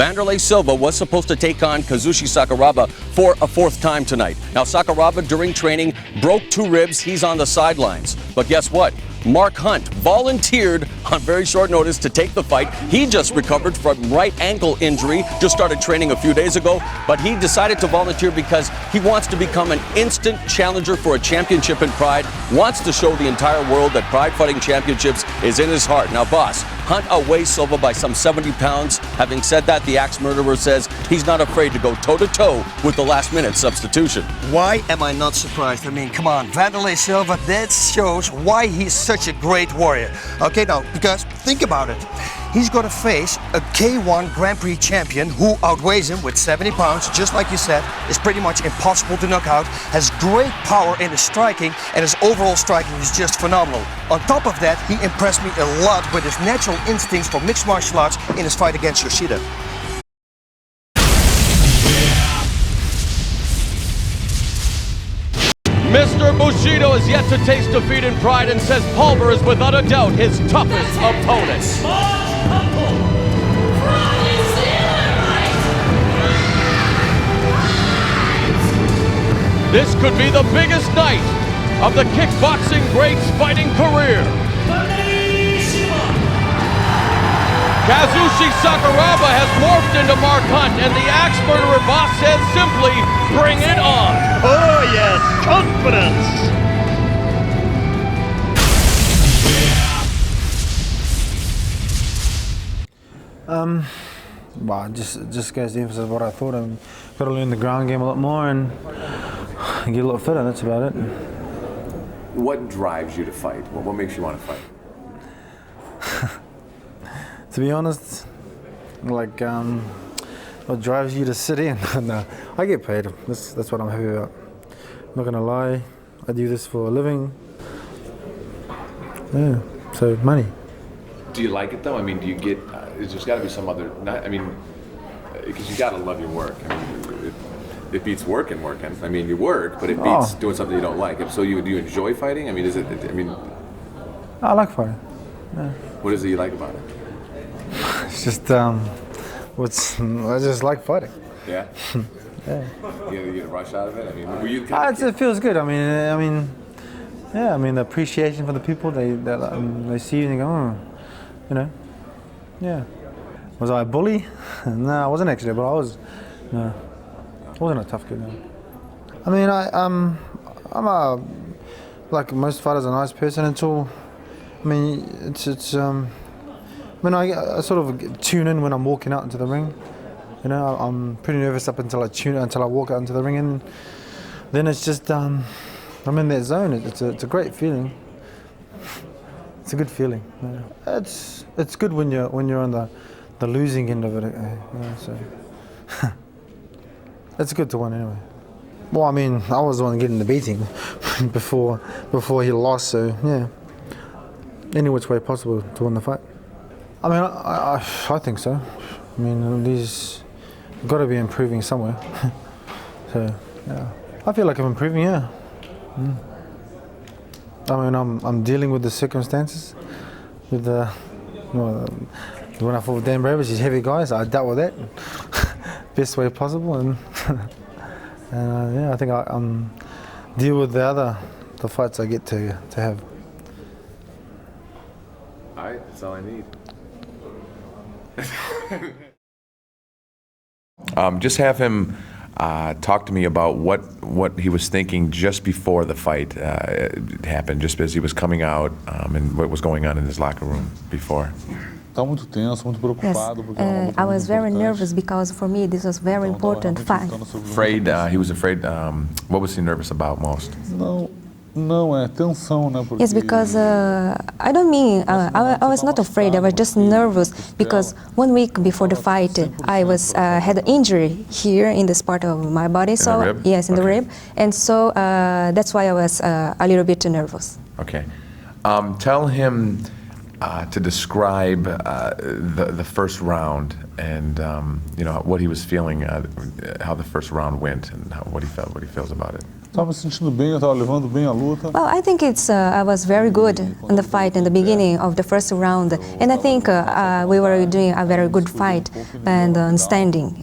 Wanderlei Silva was supposed to take on Kazushi Sakuraba for a fourth time tonight. Now, Sakuraba, during training, broke 2 ribs. He's on the sidelines. But guess what? Mark Hunt volunteered on very short notice to take the fight. He just recovered from right ankle injury, just started training a few days ago, but he decided to volunteer because he wants to become an instant challenger for a championship in Pride, wants to show the entire world that Pride Fighting Championships is in his heart. Now, boss, Hunt outweighs Silva by some 70 pounds. Having said that, the axe murderer says he's not afraid to go toe-to-toe with the last-minute substitution. Why am I not surprised? I mean, come on, Wanderlei Silva, that shows why he's such a great warrior. Okay, now, because think about it. He's got to face a K1 Grand Prix champion who outweighs him with 70 pounds, just like you said, is pretty much impossible to knock out, has great power in his striking, and his overall striking is just phenomenal. On top of that, he impressed me a lot with his natural instincts for mixed martial arts in his fight against Yoshida. Mr. Bushido has yet to taste defeat in Pride and says Palmer is without a doubt his toughest opponent. This could be the biggest night of the kickboxing great's fighting career. Kazushi Sakuraba has morphed into Mark Hunt, and the axe murderer boss says simply, bring it on. Oh yes, confidence. Well, just goes to emphasize what I thought. I've got to learn the ground game a lot more and get a lot fitter. That's about it. What drives you to fight? What makes you want to fight? To be honest, like, what drives you to sit in? No, I get paid. That's what I'm happy about. I'm not gonna lie. I do this for a living. Yeah, so money. Do you like it though? I mean, do you get? There's got to be some other. I mean, because you got to love your work. I mean, it beats working. I mean, you work, but it beats doing something you don't like. So do you enjoy fighting? I mean, is it? I mean, I like fighting. Yeah. What is it you like about it? It's just I just like fighting. Yeah. Yeah. You get a rush out of it. I mean, were you? It feels good. I mean, yeah. I mean, the appreciation for the people they see you and they go, oh, you know, yeah. Was I a bully? No, I wasn't actually, but I was. No, I wasn't a tough kid. No. I mean, I'm like most fighters, a nice person until. I mean, I sort of tune in when I'm walking out into the ring. You know, I'm pretty nervous up until I walk out into the ring, and then it's just I'm in that zone. It's a great feeling. It's a good feeling. Yeah. It's good when you're on the losing end of it. So it's good to win anyway. Well, I mean, I was the one getting the beating before he lost. So yeah, any which way possible to win the fight. I mean, I think so. I mean, these got to be improving somewhere. So yeah, I feel like I'm improving. Yeah. I mean, I'm dealing with the circumstances. With when I fought with Dan Bravis, he's heavy guys. I dealt with that best way possible, and yeah, I think I deal with the fights I get to have. All right, that's all I need. Just have him talk to me about what he was thinking just before the fight happened, just as he was coming out, and what was going on in his locker room before. Yes, I was very nervous because for me this was very important fight. Afraid? He was afraid. What was he nervous about most? Yes, because I don't mean I was not afraid. I was just nervous because 1 week before the fight I had an injury here in this part of my body. In the rib? Yes, in the rib, and so that's why I was a little bit nervous. Okay, tell him to describe the first round and you know what he was feeling, how the first round went, and what he feels about it. Estava me sentindo bem, eu estava levando bem a luta. Well, I think I was very good in the fight in the beginning of the first round, and I think we were doing a very good fight and standing.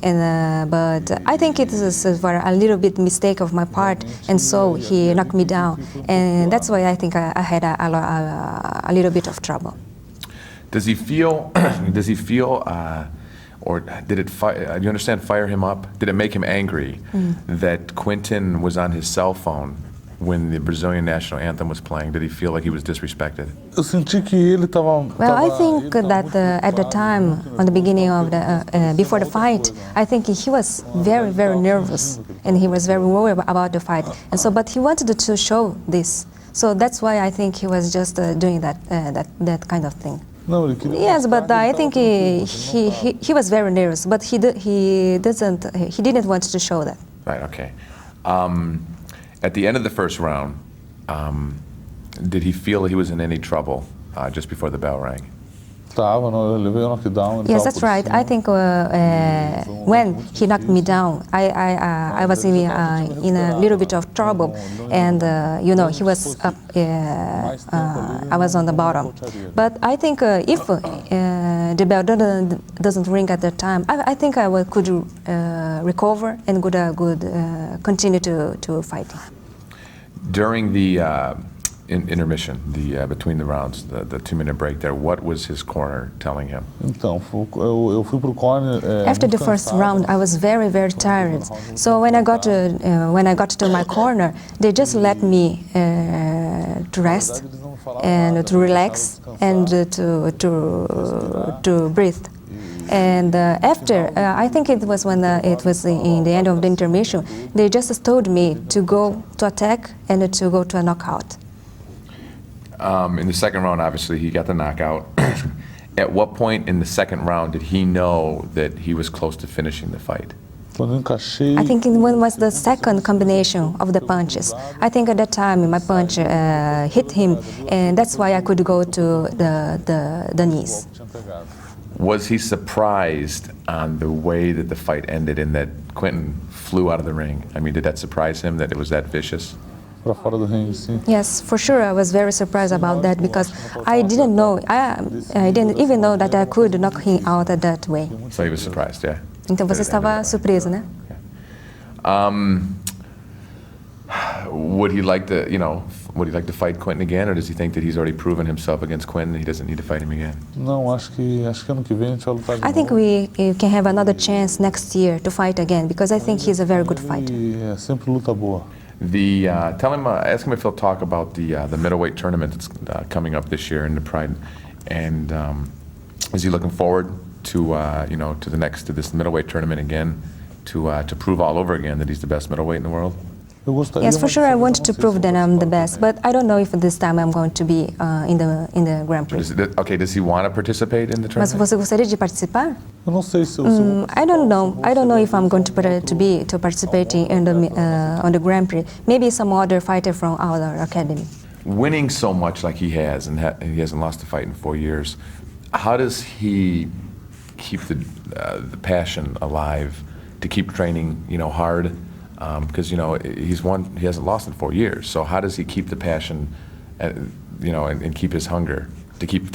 But I think it was a little bit mistake of my part, and so he knocked me down, and that's why I think I had a little bit of trouble. Does he feel? Does he feel? Or did it? Do you understand? Fire him up. Did it make him angry that Quinton was on his cell phone when the Brazilian national anthem was playing? Did he feel like he was disrespected? Eu senti que ele estava. Well, I think that at the time, on the beginning of the before the fight, I think he was very, very nervous, and he was very worried about the fight. And so, but he wanted to show this. So that's why I think he was just doing that kind of thing. Não, ele queria. Yes, but I think he was very nervous, but he didn't want to show that. Right. Okay. At the end of the first round, did he feel he was in any trouble just before the bell rang? Estava, não, eu levei o knockdown. Yes, that's right. I think when he knocked me down, I was in a little bit of trouble, and he was up. I was on the bottom. But I think if the bell doesn't ring at that time, I think I could recover and could continue to fight. During the intermission, between the rounds, the 2-minute break there, what was his corner telling him? Então, eu fui pro corner. After the first round, I was very, very tired. So when I got to my corner, they just let me to rest and to relax and to breathe. And after, I think it was when it was in the end of the intermission, they just told me to go to attack and to go to a knockout. In the second round, obviously, he got the knockout. At what point in the second round did he know that he was close to finishing the fight? Quando eu encaixei. I think when was the second combination of the punches. I think at that time my punch hit him, and that's why I could go to the knees. Was he surprised on the way that the fight ended and that Quinton flew out of the ring? I mean, did that surprise him that it was that vicious? Pra fora do ringue, sim. Yes, for sure. I was very surprised about that because I didn't know. I didn't even know that I could knock him out that way. So he was surprised, yeah. Então você estava surpreso, né? Would he like to fight Quinton again, or does he think that he's already proven himself against Quinton and he doesn't need to fight him again? Não, acho que ano que vem a gente vai lutar de I think we can have another chance next year to fight again because I think he's a very good fighter. E é sempre luta boa. Ask him if he'll talk about the middleweight tournament that's coming up this year in the Pride, and is he looking forward to this middleweight tournament again to prove all over again that he's the best middleweight in the world? Yes, for sure. I want to prove that I'm the best, but I don't know if this time I'm going to be in the Grand Prix. Does he want to participate in the Mas tournament? você gostaria de participar? Eu não sei se eu I don't know. I don't know if I'm going to participate in on the Grand Prix. Maybe some other fighter from our academy. Winning so much like he has, and he hasn't lost a fight in 4 years, how does he keep the passion alive to keep training, hard? Because he hasn't lost in 4 years. So how does he keep the passion, and keep his hunger to keep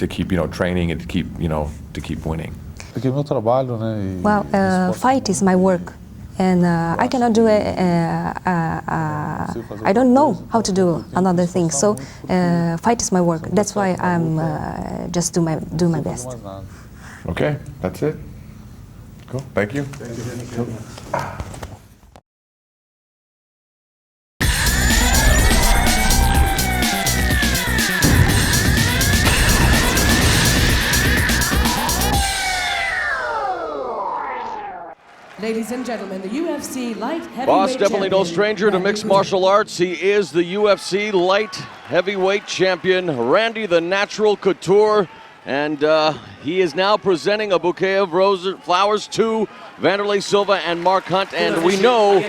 training and to keep winning? Porque é meu trabalho, né? Well, fight is my work, and I cannot do it. I don't know how to do another thing. So fight is my work. That's why I'm just do my best. Okay, that's it. Cool. Thank you. Ladies and gentlemen, the UFC light heavyweight Boss, definitely no champion, stranger to mixed martial arts. He is the UFC light heavyweight champion, Randy the Natural Couture. And he is now presenting a bouquet of flowers to Wanderlei Silva and Mark Hunt. And we know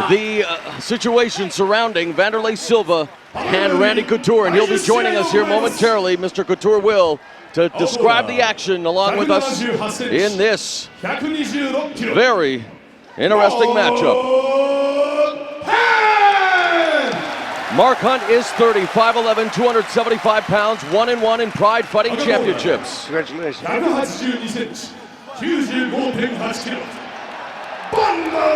the situation surrounding Wanderlei Silva and Randy Couture. And he'll be joining us here momentarily, Mr. Couture will, to describe the action along with us in this very interesting matchup. Mark Hunt is 30, 5'11", 275 pounds, 1-1 in Pride Fighting Championships. Congratulations. 182センチ、95.8キロ。Wanderlei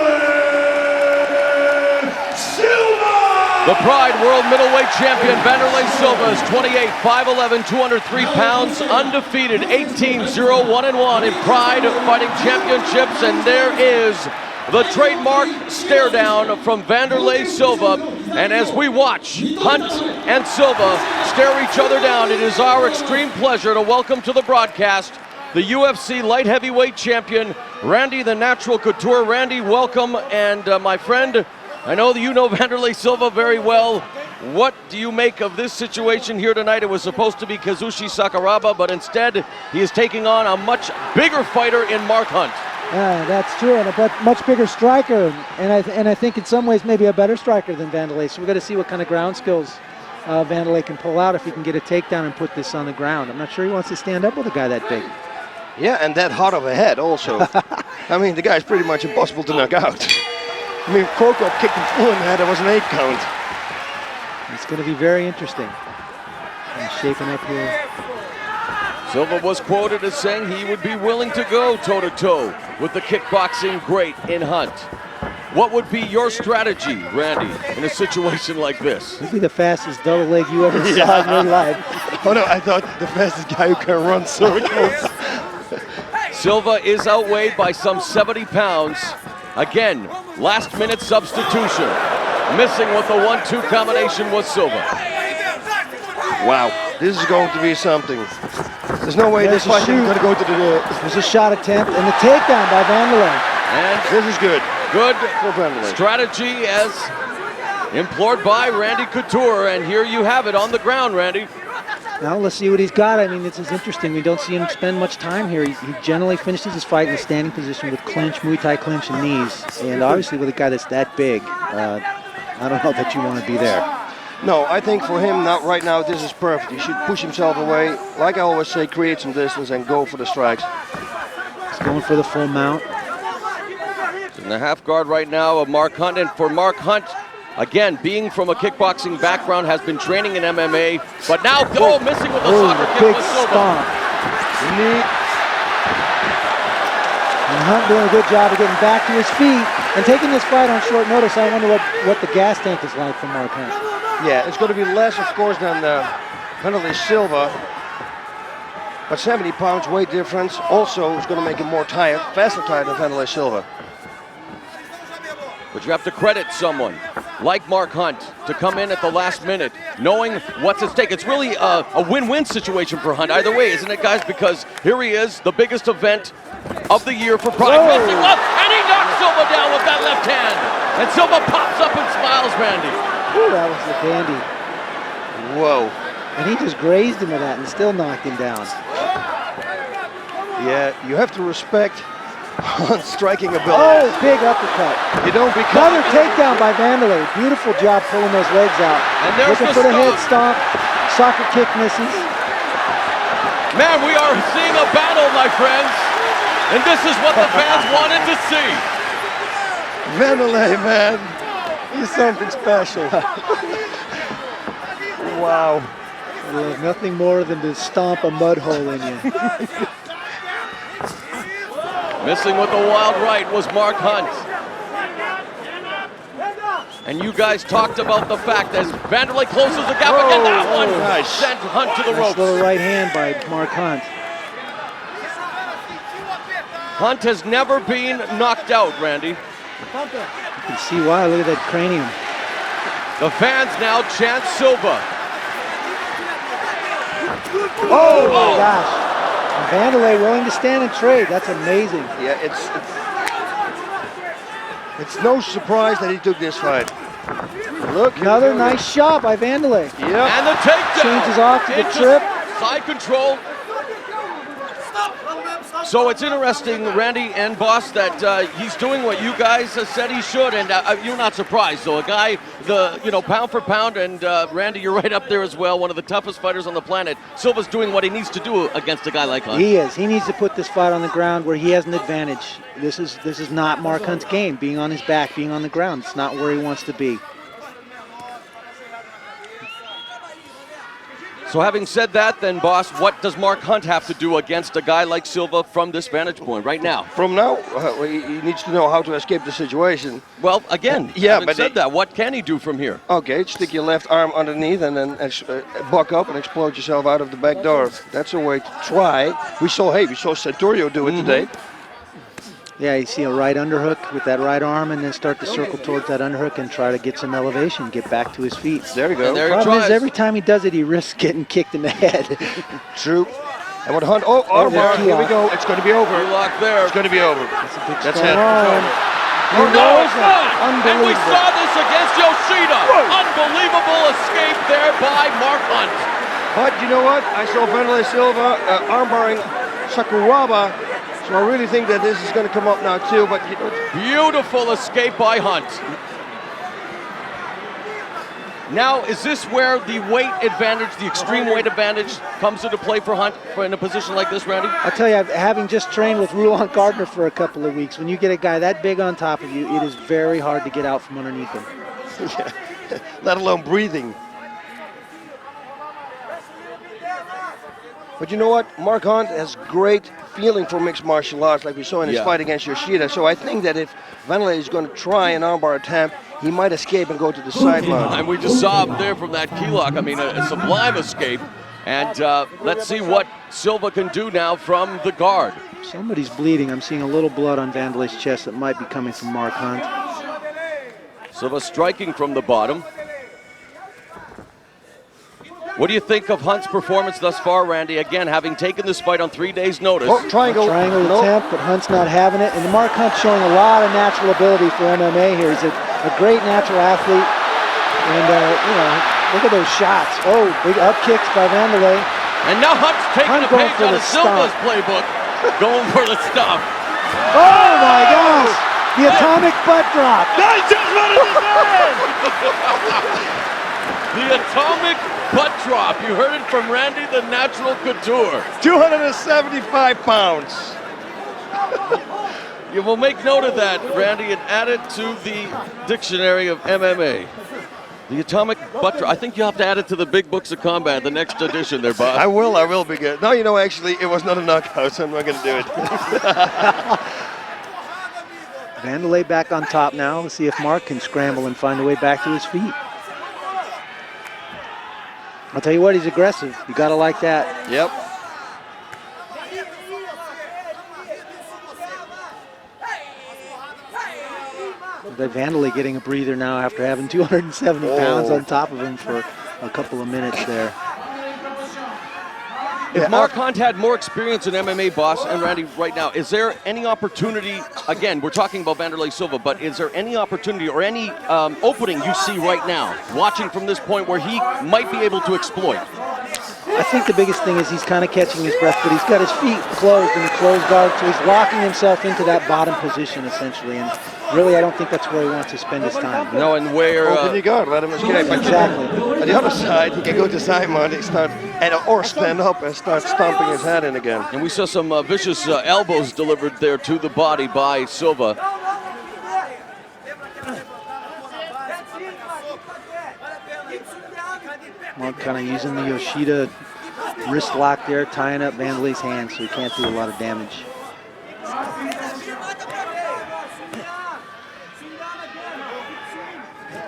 Silva! The Pride World Middleweight Champion Wanderlei Silva is 28, 5'11", 203 pounds, undefeated, 18-0, 1-1 in Pride Fighting Championships, and there is the trademark stare down from Wanderlei Silva. And as we watch Hunt and Silva stare each other down, it is our extreme pleasure to welcome to the broadcast the UFC light heavyweight champion, Randy the Natural Couture. Randy, welcome. And my friend, I know that you know Wanderlei Silva very well. What do you make of this situation here tonight? It was supposed to be Kazushi Sakuraba, but instead he is taking on a much bigger fighter in Mark Hunt. Yeah, that's true, and a much bigger striker, and I think in some ways maybe a better striker than Wanderlei. So we're going to see what kind of ground skills Wanderlei can pull out if he can get a takedown and put this on the ground. I'm not sure he wants to stand up with a guy that big. Yeah, and that hard of a head also. I mean, the guy's pretty much impossible to knock out. I mean, Krokop kicked him full in the head. It was an 8 count. It's going to be very interesting. He's shaping up here. Silva was quoted as saying he would be willing to go toe-to-toe with the kickboxing great in Hunt. What would be your strategy, Randy, in a situation like this? He'd be the fastest double leg you ever saw in your life. Oh no, I thought the fastest guy who can run circles. Silva is outweighed by some 70 pounds. Again, last-minute substitution. Missing with the 1-2 combination was Silva. Wow, this is going to be something. There's no way this fight is going to go to the... There's a shot attempt and the takedown by Wanderlei. And this is good. Good strategy as implored by Randy Couture, and here you have it on the ground, Randy. Now let's see what he's got. I mean, this is interesting. We don't see him spend much time here. He generally finishes his fight in a standing position with clinch, Muay Thai clinch, and knees. And obviously with a guy that's that big, I don't know that you want to be there. No, I think for him, not right now, this is perfect. He should push himself away. Like I always say, create some distance and go for the strikes. He's going for the full mount. In the half guard right now of Mark Hunt, and for Mark Hunt, again, being from a kickboxing background, has been training in MMA, but now missing with a soccer kick with Silva. And Hunt doing a good job of getting back to his feet and taking this fight on short notice. I wonder what the gas tank is like for Mark Hunt. Yeah, it's going to be less, of course, than Wanderlei Silva. But 70 pounds weight difference also is going to make him more tired, faster tired than Wanderlei Silva. But you have to credit someone like Mark Hunt to come in at the last minute, knowing what's at stake. It's really a win-win situation for Hunt either way, isn't it, guys? Because here he is, the biggest event of the year for Pride. And he knocks Silva down with that left hand. And Silva pops up and smiles, Randy. Ooh, that was the dandy. Whoa. And he just grazed him with that and still knocked him down. Yeah, you have to respect Hunt's striking ability. Oh, big uppercut. You don't become... Another takedown by Wanderlei. Beautiful job pulling those legs out. And there's looking for the head stomp. Soccer kick misses. Man, we are seeing a battle, my friends. And this is what the fans wanted to see. Wanderlei, man. He's something special. Wow. There's nothing more than to stomp a mud hole in you. Missing with the wild right was Mark Hunt. And you guys talked about the fact that Wanderlei closes the gap again. That one sent Hunt to the ropes. Nice little right hand by Mark Hunt. Hunt has never been knocked out, Randy. You can see why. Look at that cranium. The fans now chant Silva. Oh my gosh. And Wanderlei willing to stand and trade. That's amazing. Yeah, it's no surprise that he took this fight. Look. Another nice shot by Wanderlei. Yeah. And the takedown. Changes off to the trip. Side control. So it's interesting, Randy and Boss, that he's doing what you guys said he should, and you're not surprised. So a guy, pound for pound, and Randy, you're right up there as well, one of the toughest fighters on the planet. Silva's doing what he needs to do against a guy like Hunt. He is. He needs to put this fight on the ground where he has an advantage. This is not Mark Hunt's game, being on his back, being on the ground. It's not where he wants to be. So having said that, then, boss, what does Mark Hunt have to do against a guy like Silva from this vantage point right now? From now, he needs to know how to escape the situation. Well, again, having said that, what can he do from here? Okay, stick your left arm underneath and then buck up and explode yourself out of the back door. That's a way to try. We saw Satorio do it today. Yeah, you see a right underhook with that right arm and then start to circle towards that underhook and try to get some elevation, get back to his feet. There you go. And there Problem is, every time he does it, he risks getting kicked in the head. True. And what Hunt, armbar, here we go. It's going to be over. Lock there. It's going to be over. That's it. Oh, no, it's not! And we saw this against Yoshida. Unbelievable escape there by Mark Hunt. But you know what? I saw Wanderlei Silva armbarring Sakuraba. So I really think that this is going to come up now too, but you know, beautiful escape by Hunt. Now, is this where the weight advantage, the extreme weight advantage, comes into play for Hunt in a position like this, Randy? I'll tell you, having just trained with Roland Gardner for a couple of weeks, when you get a guy that big on top of you, it is very hard to get out from underneath him. Let alone breathing. But you know what? Mark Hunt has great feeling for mixed martial arts, like we saw in his fight against Yoshida. So I think that if Wanderlei is going to try an armbar attempt, he might escape and go to the sideline. And we just saw up there from that key lock, I mean, a sublime escape. And let's see what Silva can do now from the guard. Somebody's bleeding. I'm seeing a little blood on Wanderlei's chest that might be coming from Mark Hunt. Silva striking from the bottom. What do you think of Hunt's performance thus far, Randy? Again, having taken this fight on 3 days' notice. Triangle attempt, but Hunt's not having it. And Mark Hunt's showing a lot of natural ability for MMA here. He's a great natural athlete. And, you know, look at those shots. Oh, big up kicks by Wanderlei. And now Hunt's taking a page out of Silva's playbook, going for the stomp. Oh, my gosh. The atomic butt drop. That's just what it is! The atomic butt drop. You heard it from Randy, the natural couture. 275 pounds. You will make note of that, Randy, and add it to the dictionary of MMA. The atomic butt drop. I think you have to add it to the big books of combat, the next edition there, Bob. I will be good. No, you know, actually, it was not a knockout, so I'm not going to do it. Wanderlei back on top now. Let's see if Mark can scramble and find a way back to his feet. I'll tell you what, he's aggressive. You gotta like that. Yep. Wanderlei getting a breather now after having 270 pounds on top of him for a couple of minutes there. If Mark Hunt had more experience in MMA, boss, and Randy, right now, is there any opportunity, again, we're talking about Wanderlei Silva, but is there any opportunity or any opening you see right now, watching from this point, where he might be able to exploit? I think the biggest thing is he's kind of catching his breath, but he's got his feet closed in the closed guard, so he's locking himself into that bottom position, essentially, and really, I don't think that's where he wants to spend his time. No, and where... Open your guard, let him escape. Exactly. On the other side, he can go to side mount or stand up and start stomping his head in again. And we saw some vicious elbows delivered there to the body by Silva. Mark kind of using the Yoshida wrist lock there, tying up Wanderlei's hands so he can't do a lot of damage.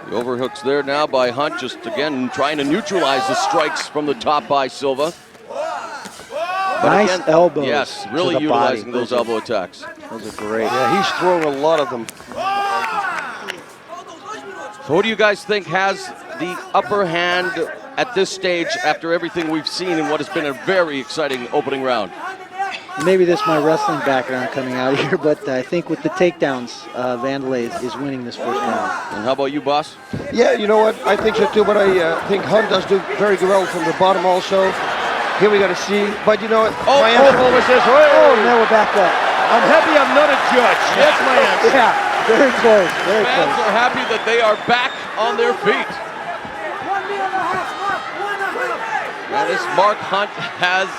The overhooks there now by Hunt, just again trying to neutralize the strikes from the top by Silva. But nice again, elbows. Yes, really utilizing those elbow attacks. Those are great. Yeah, he's throwing a lot of them. So who do you guys think has the upper hand at this stage after everything we've seen in what has been a very exciting opening round? Maybe this is my wrestling background coming out here, but I think with the takedowns, Wanderlei is winning this first round. And how about you, boss? Yeah, you know what? I think so too, but I think Hunt does do very well from the bottom also. Here we got to see, but you know what? My answer always says, oh, now we're back up. I'm happy I'm not a judge. That's my answer. Yeah, very close, very close. Fans are happy that they are back on their feet. Now this Mark Hunt has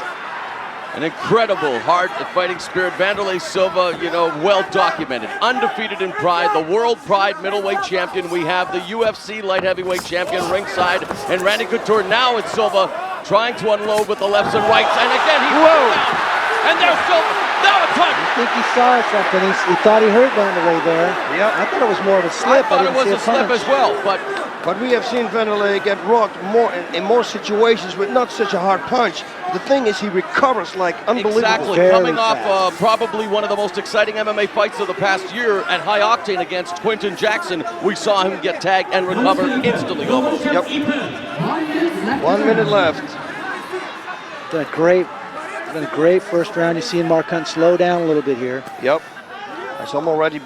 an incredible heart and fighting spirit. Wanderlei Silva, you know, well documented. Undefeated in Pride, the World Pride middleweight champion. We have the UFC light heavyweight champion ringside, and Randy Couture now in Silva trying to unload with the lefts and rights, and again he's down. And there's Silva. Now it's Hunt. I think he saw something. He thought he hurt Wanderlei there. Yep. I thought it was more of a slip. I thought it was didn't a see slip punch. as well, but we have seen Wanderlei get rocked more in more situations with not such a hard punch. The thing is, he recovers like unbelievable. exactly Very coming off fast. probably one of the most exciting MMA fights of the past year at High Octane against Quinton Jackson. We saw him get tagged and recover instantly almost. Yep. 1 minute left. Done a great first round. You're seeing Mark Hunt slow down a little bit here. Yep. He's already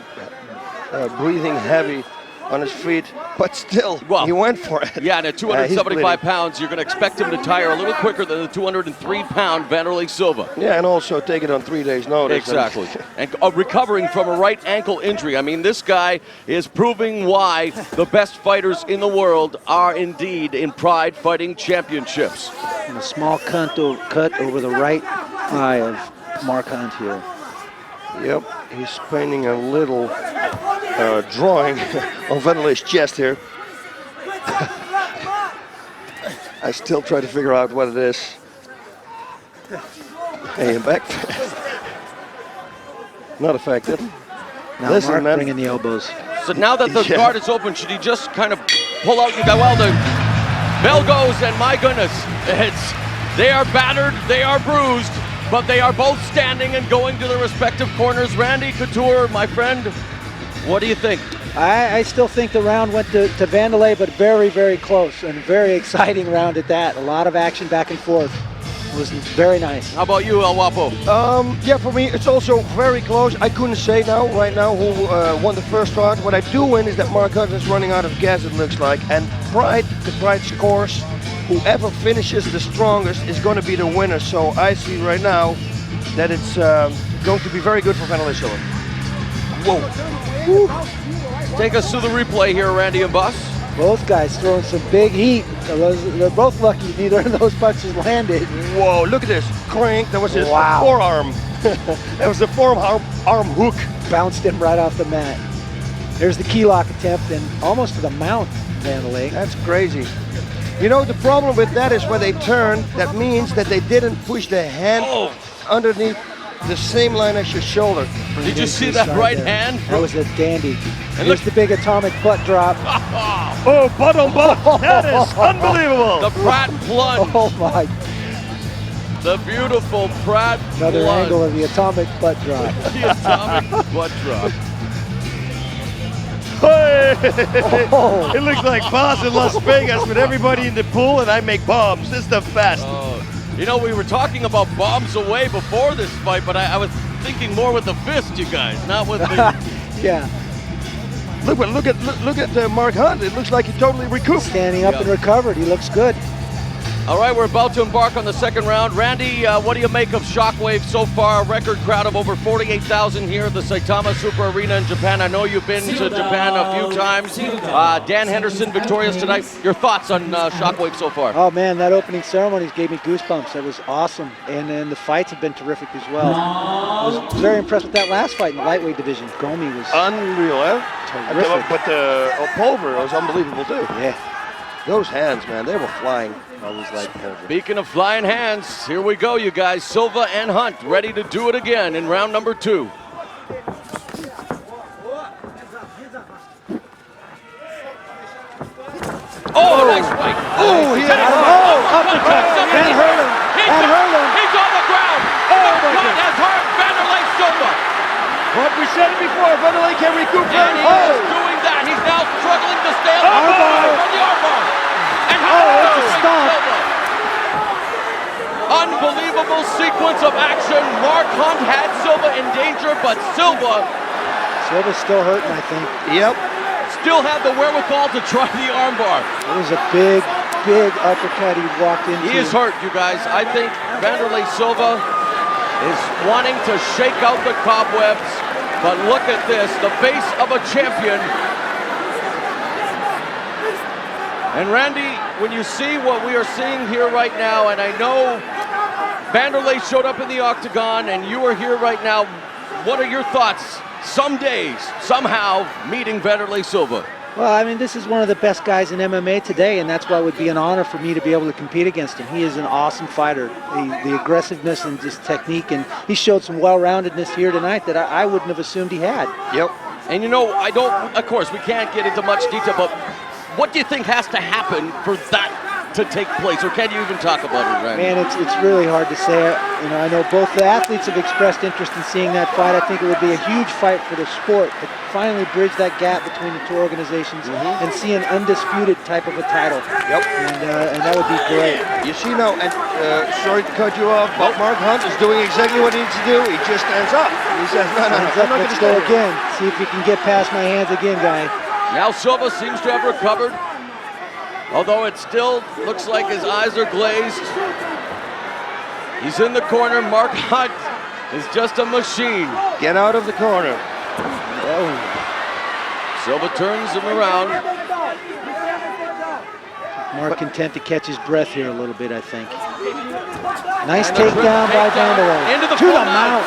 breathing heavy on his feet, but still, Well, he went for it. Yeah, and at He's 275 bleeding. pounds, you're going to expect him to tire a little quicker than the 203-pound Wanderlei Silva. Yeah, and also take it on 3 days' notice. Exactly. And recovering from a right ankle injury. I mean, this guy is proving why the best fighters in the world are indeed in Pride Fighting Championships. And a small cut over the right eye of Mark Hunt here. Yep, he's painting a little drawing on Wanderlei's chest here. I still try to figure out what it is. Hey, back. Not affected. Now Listen, Mark man. bringing the elbows. So now that the Yeah. guard is open, should he just kind of pull out? Well, the bell goes, and my goodness, they are battered, they are bruised, but they are both standing and going to their respective corners. Randy Couture, my friend, what do you think? I still think the round went to Wanderlei, but very, very close and very exciting round at that. A lot of action back and forth. It was very nice. How about you, El Guapo? Yeah, for me, it's also very close. I couldn't say right now who won the first round. What I do win is that Mark Hunt is running out of gas, it looks like. And the Pride scores. Whoever finishes the strongest is going to be the winner. So I see right now that it's going to be very good for Wanderlei Silva. Whoa. Take us through the replay here, Randy and Bus. Both guys throwing some big heat. They're both lucky neither of those punches landed. Whoa, look at this. Crank, that was his Wow. forearm. That was the forearm hook. Bounced him right off the mat. There's the key lock attempt and almost to the mount, Wanderlei. That's crazy. You know, the problem with that is when they turn, that means that they didn't push the hand underneath the same line as your shoulder. Did you see that right hand? That was a dandy. And Here's the big atomic butt drop. Oh, butt on butt. That is unbelievable. The Pratt plunge. Oh my. The beautiful Pratt Another plunge. angle of the atomic butt drop. The atomic butt drop. Oh. It looks like bars in Las Vegas with everybody in the pool and I make bombs. It's the best. You know, we were talking about bombs away before this fight, but I was thinking more with the fist, you guys, not with the... Yeah. Look at Mark Hunt. It looks like he totally recouped. Standing up and recovered. He looks good. All right, we're about to embark on the second round. Randy, what do you make of Shockwave so far? A record crowd of over 48,000 here at the Saitama Super Arena in Japan. I know you've been to Japan a few times. Dan Henderson victorious tonight. Your thoughts on Shockwave so far? Oh man, that opening ceremony gave me goosebumps. That was awesome. And then the fights have been terrific as well. I was very impressed with that last fight in the lightweight division. Gomi was Unreal, eh? terrific. But Pulver was unbelievable too. Yeah. Those hands, man, they were flying. I was like Pulver. Speaking of flying hands, here we go, you guys. Silva and Hunt ready to do it again in round number 2. Oh, nice right. Oh, he had a Uppercut. That hurt him. That hurt him. He's on the ground. The cut has hurt Wanderlei Silva. But we said it before, Wanderlei can recoup And very he is doing that. He's now struggling to stay up from the armbar. And it's a stomp. Silva. Unbelievable sequence of action. Mark Hunt had Silva in danger, but Silva's still hurting, I think. Yep. still had the wherewithal to try the armbar. It was a big, big uppercut he walked into. He is hurt, you guys. I think Wanderlei Silva is wanting to shake out the cobwebs, but look at this, the face of a champion. And Randy, when you see what we are seeing here right now, and I know Wanderlei showed up in the octagon and you are here right now, what are your thoughts? Some days, somehow, meeting Wanderlei Silva. Well, I mean, this is one of the best guys in MMA today, and that's why it would be an honor for me to be able to compete against him. He is an awesome fighter. The aggressiveness and just technique, and he showed some well-roundedness here tonight that I wouldn't have assumed he had. Yep. And you know, of course, we can't get into much detail, but what do you think has to happen for that to take place, or can you even talk about it, Randy? Man, it's really hard to say. You know, I know both the athletes have expressed interest in seeing that fight. I think it would be a huge fight for the sport to finally bridge that gap between the two organizations and see an undisputed type of a title. Yep. And that would be great. You see now, and sorry to cut you off, but Mark Hunt is doing exactly what he needs to do. He just stands up. He says, no, I'm not going Let's to go stand again. See if he can get past my hands again, guy. Now Silva seems to have recovered, although it still looks like his eyes are glazed. He's in the corner. Mark Hunt is just a machine. Get out of the corner. Oh. Silva turns him around. Mark content to catch his breath here a little bit, I think. Nice takedown by Wanderlei. Into the to the mount.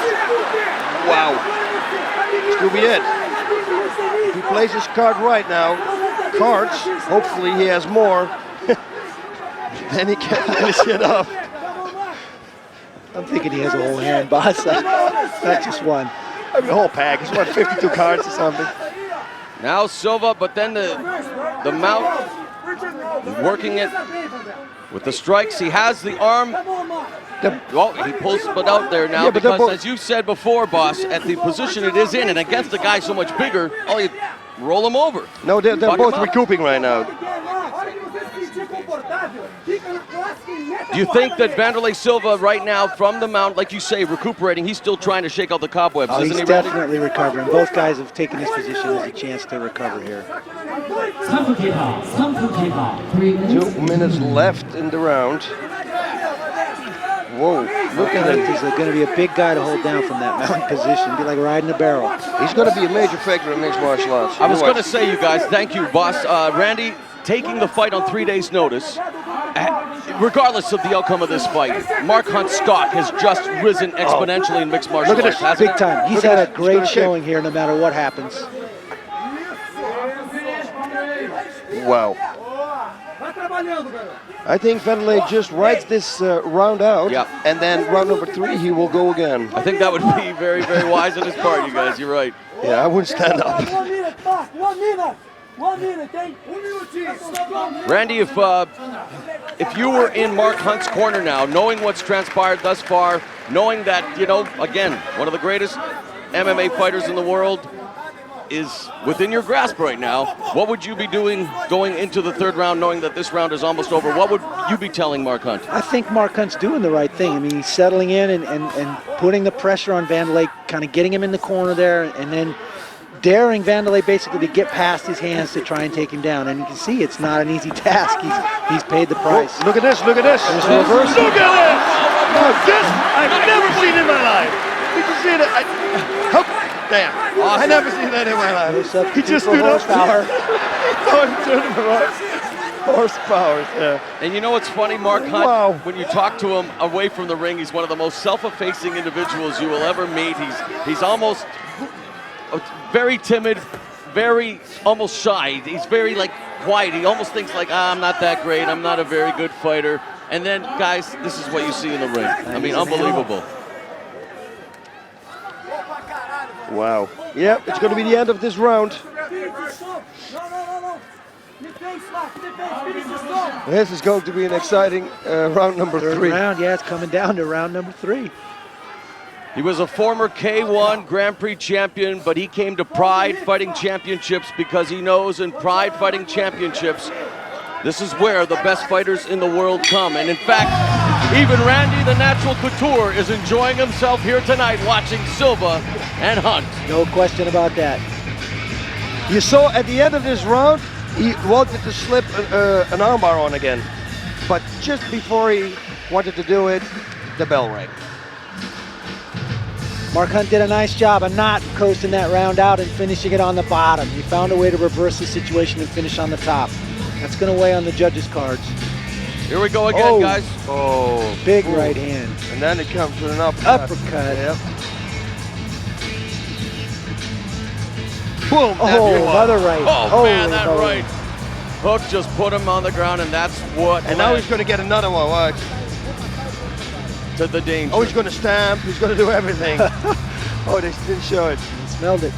Wow. This could be it. If he plays his card right now, cards, hopefully he has more, then he can finish it up. I'm thinking he has a whole hand, boss. Not just one. I mean, a whole pack. He's won 52 cards or something. Now Silva, but then the mount, working it with the strikes. He has the arm. Well, he pulls it out there now, because as you said before, boss, at the position it is in, and against a guy so much bigger, all you roll him over. No, they're both recouping right now. Do you think that Wanderlei Silva right now from the mount, like you say, recuperating, he's still trying to shake out the cobwebs, isn't he's he, definitely recovering. Both guys have taken this position as a chance to recover here. 2 minutes left in the round. Whoa, look at him. He's going to be a big guy to hold down from that mount position. Be like riding a barrel. He's going to be a major factor in mixed martial arts. I was going to say, you guys, thank you, boss. Randy, taking the fight on 3 days' notice, regardless of the outcome of this fight, Mark Hunt's stock has just risen exponentially in mixed martial arts. Look at this, big time. He's had a great showing here no matter what happens. Wow. I think Wanderlei just rides this round out, and then round number 3 he will go again. I think that would be very, very wise on his part, you guys. You're right. Yeah, I wouldn't stand up. 1 minute. Randy, if you were in Mark Hunt's corner now, knowing what's transpired thus far, knowing that, you know, again, one of the greatest MMA fighters in the world is within your grasp right now, what would you be doing going into the 3rd round, knowing that this round is almost over? What would you be telling Mark Hunt? I think Mark Hunt's doing the right thing. I mean, he's settling in and putting the pressure on Wanderlei, kind of getting him in the corner there, and then daring Wanderlei basically to get past his hands to try and take him down. And you can see it's not an easy task. He's paid the price. Oh, look at this, look at this. There's a reverse. Look at this! This I've never seen in my life. Did you see that? Damn. Awesome. I never seen that in my life. He just stood up. Horsepower, yeah. And you know what's funny, Mark Hunt? When you talk to him away from the ring, he's one of the most self-effacing individuals you will ever meet. He's almost very timid, very almost shy. He's very quiet. He almost thinks I'm not that great. I'm not a very good fighter. And then, guys, this is what you see in the ring. I mean, unbelievable. Wow. Yep, it's going to be the end of this round. This is going to be an exciting round number 3. 3rd round, yeah, it's coming down to round number 3. He was a former K1 Grand Prix champion, but he came to Pride Fighting Championships because he knows in Pride Fighting Championships, this is where the best fighters in the world come. And in fact, even Randy the Natural Couture is enjoying himself here tonight watching Silva and Hunt. No question about that. You saw at the end of this round, he wanted to slip an armbar on again. But just before he wanted to do it, the bell rang. Mark Hunt did a nice job of not coasting that round out and finishing it on the bottom. He found a way to reverse the situation and finish on the top. That's going to weigh on the judges' cards. Here we go again, guys. Oh, big right hand. And then it comes with an uppercut. Uppercut. Yep. Boom! Oh, another right. Oh, man, that moly. right hook just put him on the ground, and that's what And now led he's going to get another one. Watch. to the danger. Oh, he's going to stamp. He's going to do everything. Oh, they didn't show it. Smelled it.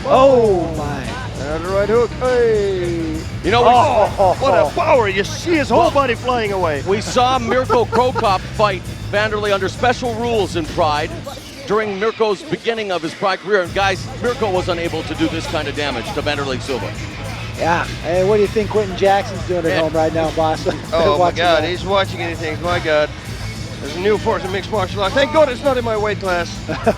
Oh, my. Another right hook. Hey. You know, What a power. You see his whole body flying away. we saw Mirko Krokop fight Wanderlei under special rules in Pride during Mirko's beginning of his Pride career. And guys, Mirko was unable to do this kind of damage to Wanderlei Silva. Yeah. Hey, what do you think Quentin Jackson's doing at home right now, boss? Oh, my Watching God. that. He's watching anything. My God. There's a new force in mixed martial arts. Thank God it's not in my weight class.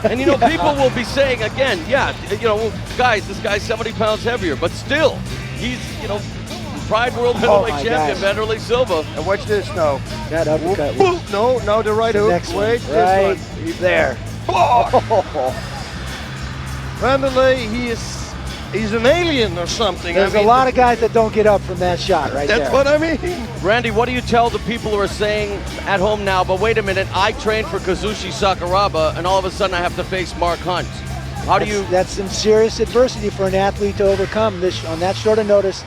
And you know, people will be saying again, yeah, you know, guys, this guy's 70 pounds heavier, but still, he's, you know, Pride World Middleweight my Champion, gosh. Wanderlei Silva. And watch this now. That uppercut. Boop. No, now the right hook. Next one. Wait, Right this one. there. Wanderlei, he's an alien or something. There's a lot of guys that don't get up from that shot right That's there. what I mean. Randy, what do you tell the people who are saying at home now, but wait a minute, I trained for Kazushi Sakuraba, and all of a sudden I have to face Mark Hunt. How do you... That's some serious adversity for an athlete to overcome this on that short of notice.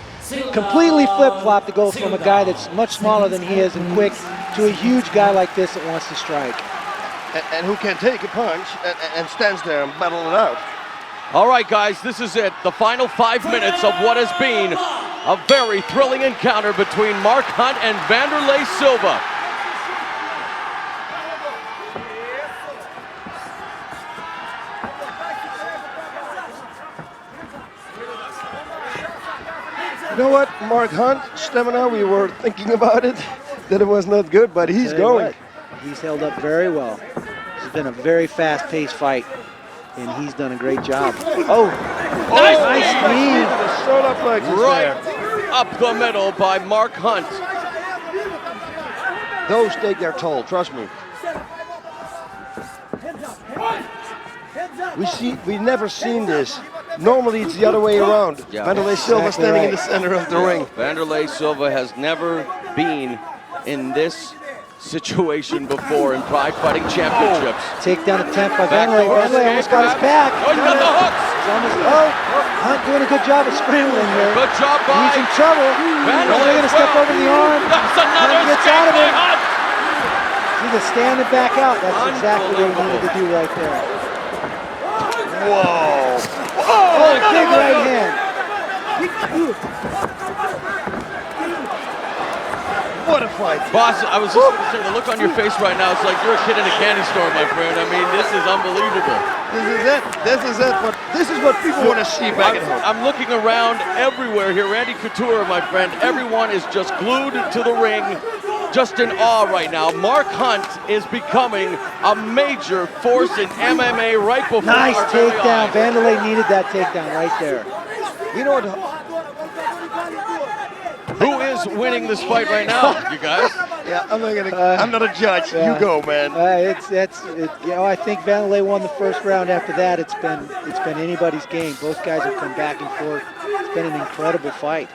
Completely flip-flop to go from a guy that's much smaller than he is and quick to a huge guy like this that wants to strike. And who can take a punch and stands there and battle it out. All right, guys, this is it. The final 5 minutes of what has been a very thrilling encounter between Mark Hunt and Wanderlei Silva. You know what, Mark Hunt, stamina, we were thinking about it, that it was not good, but he's Tell you going. what, he's held up very well. It's been a very fast-paced fight, and he's done a great job. Oh, nice knee. The solar plexus Right there. up the middle by Mark Hunt. Those take their toll, trust me. We've never seen this. Normally it's the other way around. Yeah. Wanderlei Silva Exactly standing in right. the center of the ring. Wanderlei Silva has never been in this situation before in Pride Fighting Championships. Takedown attempt by Back Wanderlei. door, Wanderlei almost got his escape, back. Oh, he's got the hooks. He's almost, Hunt doing a good job of scrambling here. Good job by He's in trouble. Wanderlei going to step over the arm. That's another Hunt gets escape out of by it. Hunt. He's a stand and back out. That's exactly what he needed to do right there. Whoa. Oh, big right hand. What a fight. Boss, I was just going to say, the look on your face right now, it's like you're a kid in a candy store, my friend. I mean, this is unbelievable. This is it. This is it. But this is what people want to see back at home. I'm looking around everywhere here. Randy Couture, my friend, everyone is just glued to the ring, just in awe right now. Mark Hunt is becoming a major force in MMA right before Nice our very takedown. eyes. Wanderlei needed that takedown right there. You know what? Who is winning this fight right now, you guys? Yeah, I'm not a judge. yeah. You go, man. You know, I think Wanderlei won the first round. After that, it's been anybody's game. Both guys have come back and forth. It's been an incredible fight.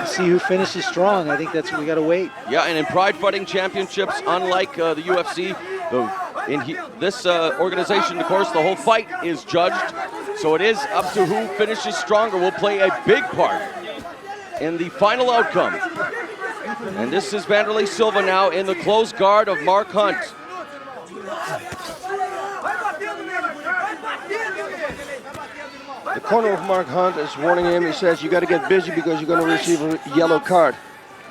See who finishes strong. I think that's what we got to wait. Yeah, and in Pride Fighting Championships, unlike the UFC, this organization, of course, the whole fight is judged. So it is up to who finishes stronger will play a big part in the final outcome. And this is Wanderlei Silva now in the close guard of Mark Hunt. The corner of Mark Hunt is warning him. He says, you got to get busy because you're going to receive a yellow card.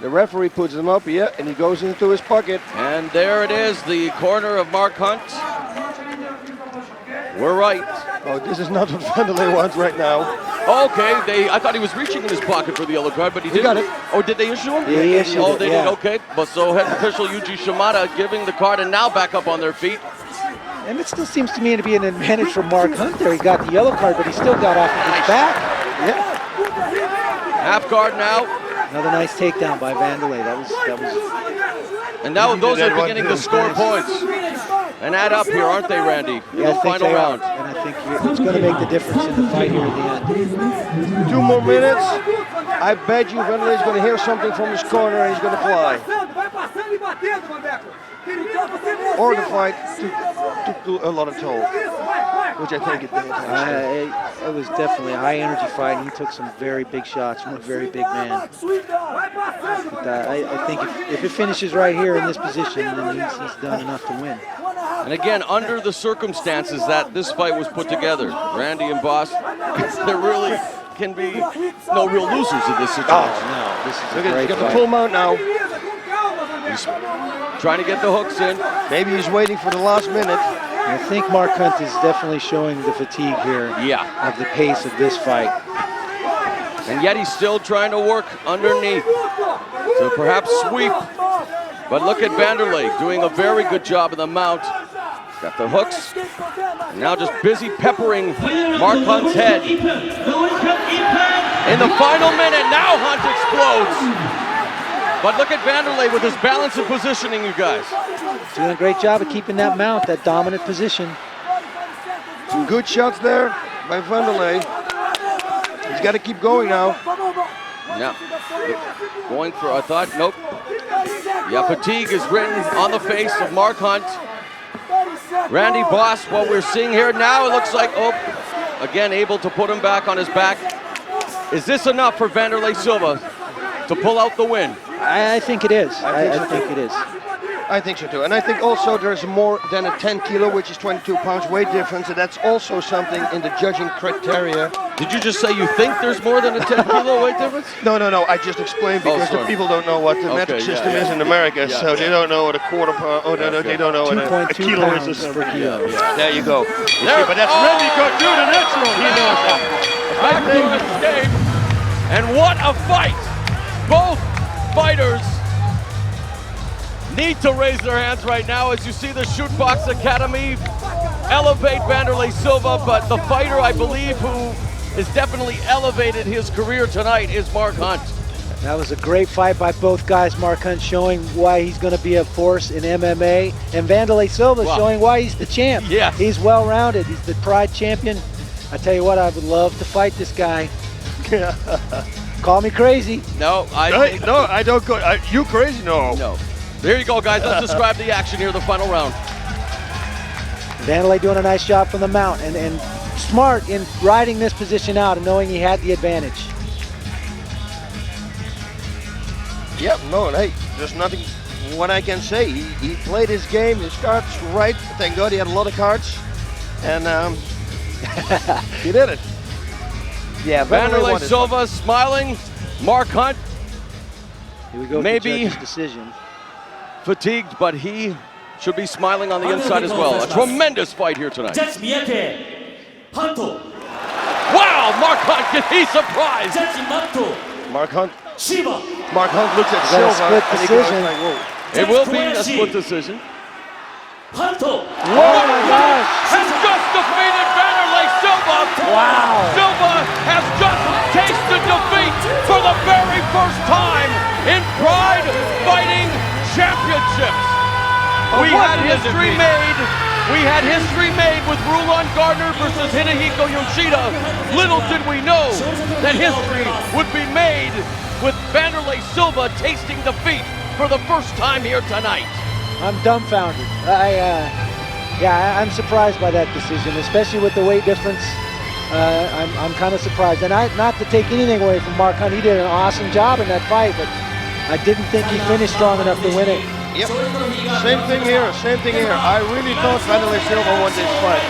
The referee puts him up, yeah, and he goes into his pocket. And there it is, the corner of Mark Hunt. We're right. Oh, this is not what Wanderlei wants right now. Okay, I thought he was reaching in his pocket for the yellow card, but he didn't. got it. Oh, did they issue him? Yeah, he issued Oh, it, they yeah. did, okay. But so head official Yuji Shimada giving the card and now back up on their feet. And it still seems to me to be an advantage for Mark Hunt there. He got the yellow card, but he still got off of his back. Yeah. Half guard now. Another nice takedown by Wanderlei. That was. And now those that are one beginning too. to score points. And add up here, aren't they, Randy? In Yeah, the I think final they round. are. And I think it's going to make the difference in the fight here at the end. 2 more minutes. I bet you Wanderlei's going to hear something from his corner and he's going to fly. or the fight took a lot of toll, which I think it did. It was definitely a high energy fight, and he took some very big shots from a very big man. But, I think if it finishes right here in this position, then he's done enough to win. And again, under the circumstances that this fight was put together, Randy and Boss, there really can be no real losers in this situation. No, this is a great He's got the fight. full mount now. He's trying to get the hooks in. Maybe he's waiting for the last minute. I think Mark Hunt is definitely showing the fatigue here of the pace of this fight. And yet he's still trying to work underneath to perhaps sweep. But look at Wanderlei doing a very good job in the mount. Got the hooks. And now just busy peppering Mark Hunt's head. In the final minute, now Hunt explodes. But look at Wanderlei with his balance and positioning, you guys. Doing a great job of keeping that mount, that dominant position. Some good shots there by Wanderlei. He's got to keep going now. Yeah, going for a thought, nope. Yeah, fatigue is written on the face of Mark Hunt. Randy Boss, what we're seeing here now, it looks like, again, able to put him back on his back. Is this enough for Wanderlei Silva to pull out the win? I think it is. I think it is. I think so too. And I think also there's more than a 10 kilo, which is 22 pounds weight difference, and that's also something in the judging criteria. Did you just say you think there's more than a 10 kilo weight difference? No, I just explained because the people don't know what the metric system is in America, so they don't know what a quarter pound, they don't know what a kilo is. Per kilo. There you go. But that's Randy Cartoon, the next one. He knows that. Back to his game. And what a fight! Both fighters need to raise their hands right now as you see the Shoot Box Academy elevate Wanderlei Silva, but the fighter I believe who has definitely elevated his career tonight is Mark Hunt. That was a great fight by both guys. Mark Hunt showing why he's going to be a force in MMA, and Wanderlei Silva showing why he's the champ. Yeah. He's well-rounded. He's the Pride champion. I tell you what, I would love to fight this guy. Call me crazy. No, I don't go. You crazy? No. There you go, guys. Let's describe the action here, the final round. Wanderlei doing a nice job from the mount and smart in riding this position out and knowing he had the advantage. Yep, hey, there's nothing what I can say. He played his game, his cards right. Thank God he had a lot of cards. And he did it. Yeah, Wanderlei Silva smiling. Mark Hunt, here we go, maybe decision. Fatigued, but he should be smiling on the inside as well. A tremendous fight here tonight. Wow, Mark Hunt, he's surprised. Mark Hunt looks at Silva. Split decision. Like, whoa. It will be a split decision. Oh my gosh! Has just defeated Wanderlei Silva. Wow! Silva has just tasted defeat for the very first time in Pride Fighting Championships. We had history made. We had history made with Rulon Gardner versus Hidehiko Yoshida. Little did we know that history would be made with Wanderlei Silva tasting defeat for the first time here tonight. I'm dumbfounded. I'm surprised by that decision, especially with the weight difference. I'm kind of surprised. And not to take anything away from Mark Hunt, he did an awesome job in that fight, but I didn't think he finished strong enough to win it. Yep. Same thing here. I really thought Wanderlei Silva won this fight.